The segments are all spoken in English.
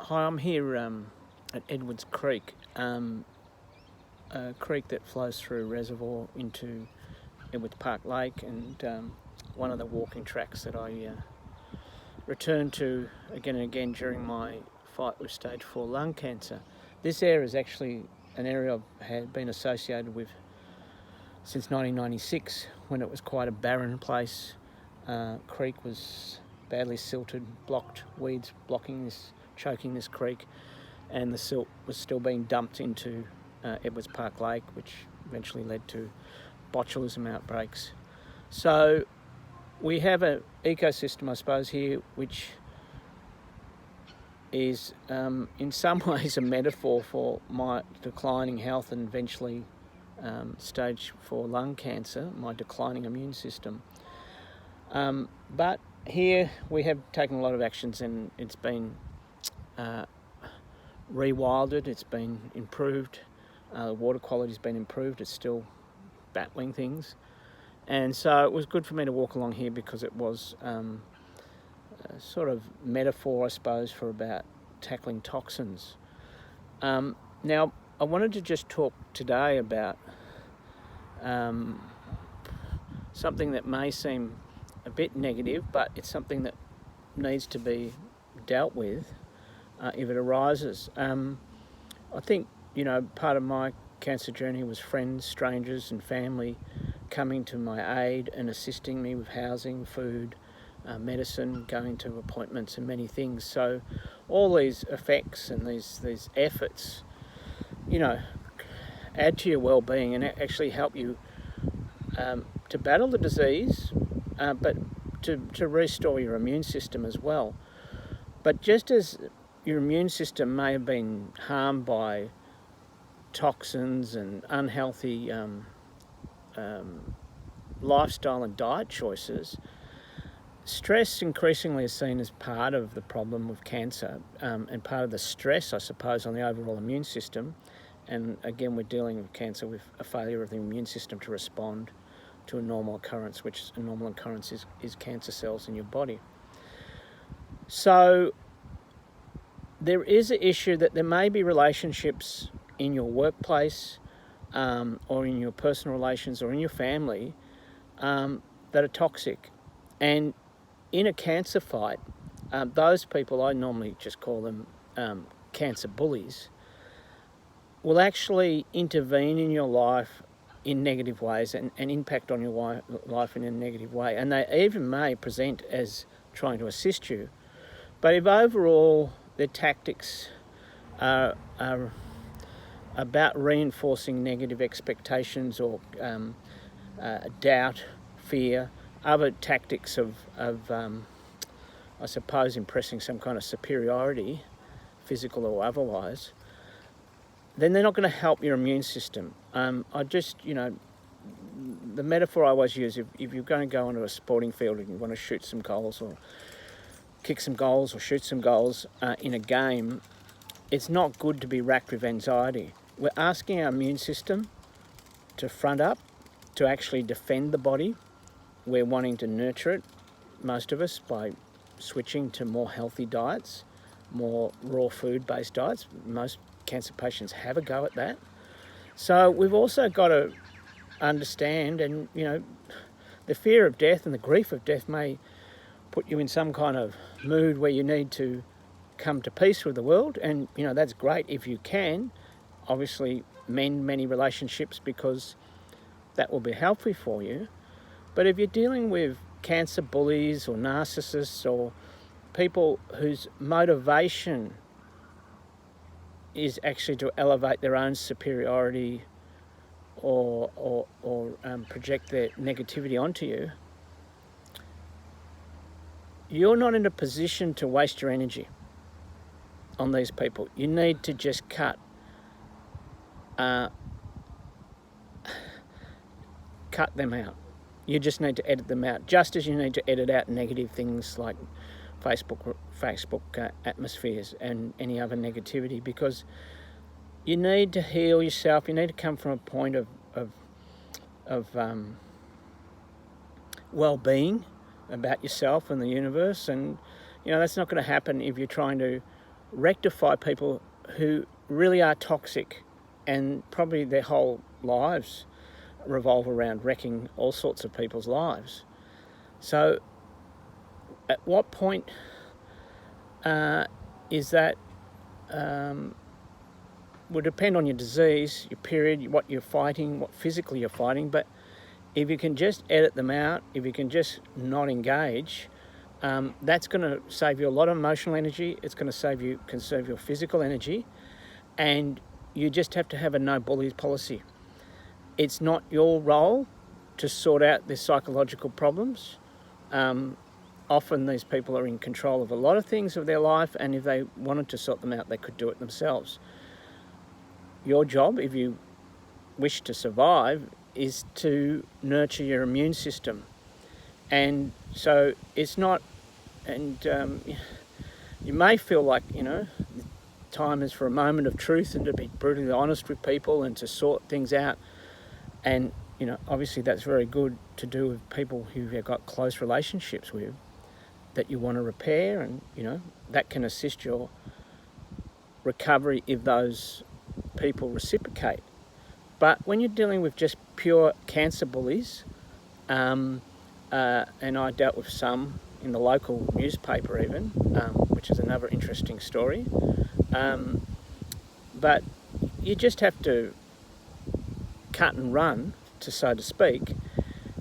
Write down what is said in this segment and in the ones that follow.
Hi, I'm here at Edwards Creek, a creek that flows through a reservoir into Edwards Park Lake, and one of the walking tracks that I return to again and again during my fight with stage 4 lung cancer. This area is actually an area I've had been associated with since 1996, when it was quite a barren place. Creek was badly silted, blocked, weeds choking this creek, and the silt was still being dumped into Edwards Park Lake, which eventually led to botulism outbreaks. So we have an ecosystem, I suppose, here, which is in some ways a metaphor for my declining health and eventually stage 4 lung cancer, my declining immune system. But here we have taken a lot of actions, and it's been rewilded, it's been improved, water quality's been improved, it's still battling things. And so it was good for me to walk along here because it was a sort of metaphor, I suppose, for about tackling toxins. Now, I wanted to just talk today about something that may seem a bit negative, but it's something that needs to be dealt with if it arises. I think, part of my cancer journey was friends, strangers and family coming to my aid and assisting me with housing, food, medicine, going to appointments and many things. So all these effects and these efforts, add to your well-being and actually help you to battle the disease, but to restore your immune system as well. But just as your immune system may have been harmed by toxins and unhealthy lifestyle and diet choices, stress increasingly is seen as part of the problem with cancer, and part of the stress, I suppose, on the overall immune system. And again, we're dealing with cancer with a failure of the immune system to respond to a normal occurrence, which a normal occurrence is cancer cells in your body. So there is an issue that there may be relationships in your workplace, or in your personal relations or in your family, that are toxic. And in a cancer fight, those people, I normally just call them cancer bullies, will actually intervene in your life in negative ways and impact on your life in a negative way. And they even may present as trying to assist you. But if overall their tactics are about reinforcing negative expectations or doubt, fear, other tactics of I suppose, impressing some kind of superiority, physical or otherwise, then they're not going to help your immune system. The metaphor I always use, if you're going to go onto a sporting field and you want to shoot some goals or kick some goals or shoot some goals in a game, it's not good to be racked with anxiety. We're asking our immune system to front up, to actually defend the body. We're wanting to nurture it, most of us, by switching to more healthy diets, more raw food-based diets. Most cancer patients have a go at that. So we've also got to understand, and the fear of death and the grief of death may put you in some kind of mood where you need to come to peace with the world, and that's great if you can obviously mend many relationships, because that will be healthy for you. But if you're dealing with cancer bullies or narcissists or people whose motivation is actually to elevate their own superiority or project their negativity onto you, you're not in a position to waste your energy on these people. You need to just cut them out. You just need to edit them out, just as you need to edit out negative things like Facebook atmospheres and any other negativity, because you need to heal yourself. You need to come from a point of well-being about yourself and the universe, and that's not going to happen if you're trying to rectify people who really are toxic, and probably their whole lives revolve around wrecking all sorts of people's lives. So at what point is that, will depend on your disease, your period, what you're fighting, what physically you're fighting. But if you can just edit them out, if you can just not engage, that's going to save you a lot of emotional energy. It's going to conserve your physical energy, and you just have to have a no bullies policy. It's not your role to sort out their psychological problems. Often these people are in control of a lot of things of their life, and if they wanted to sort them out, they could do it themselves. Your job, if you wish to survive, is to nurture your immune system. And so it's not, and you may feel like, time is for a moment of truth and to be brutally honest with people and to sort things out. And, obviously that's very good to do with people who you've got close relationships with that you want to repair, and, that can assist your recovery if those people reciprocate. But when you're dealing with just pure cancer bullies, and I dealt with some in the local newspaper even, which is another interesting story, but you just have to cut and run, so to speak,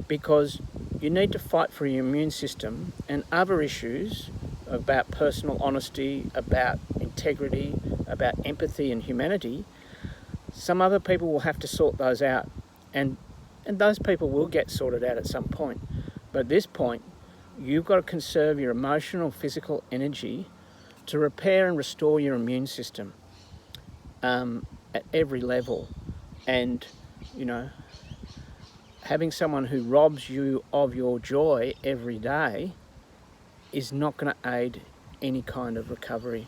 because you need to fight for your immune system and other issues about personal honesty, about integrity, about empathy and humanity. Some other people will have to sort those out, and those people will get sorted out at some point. But at this point, you've got to conserve your emotional, physical energy to repair and restore your immune system at every level. And, having someone who robs you of your joy every day is not going to aid any kind of recovery.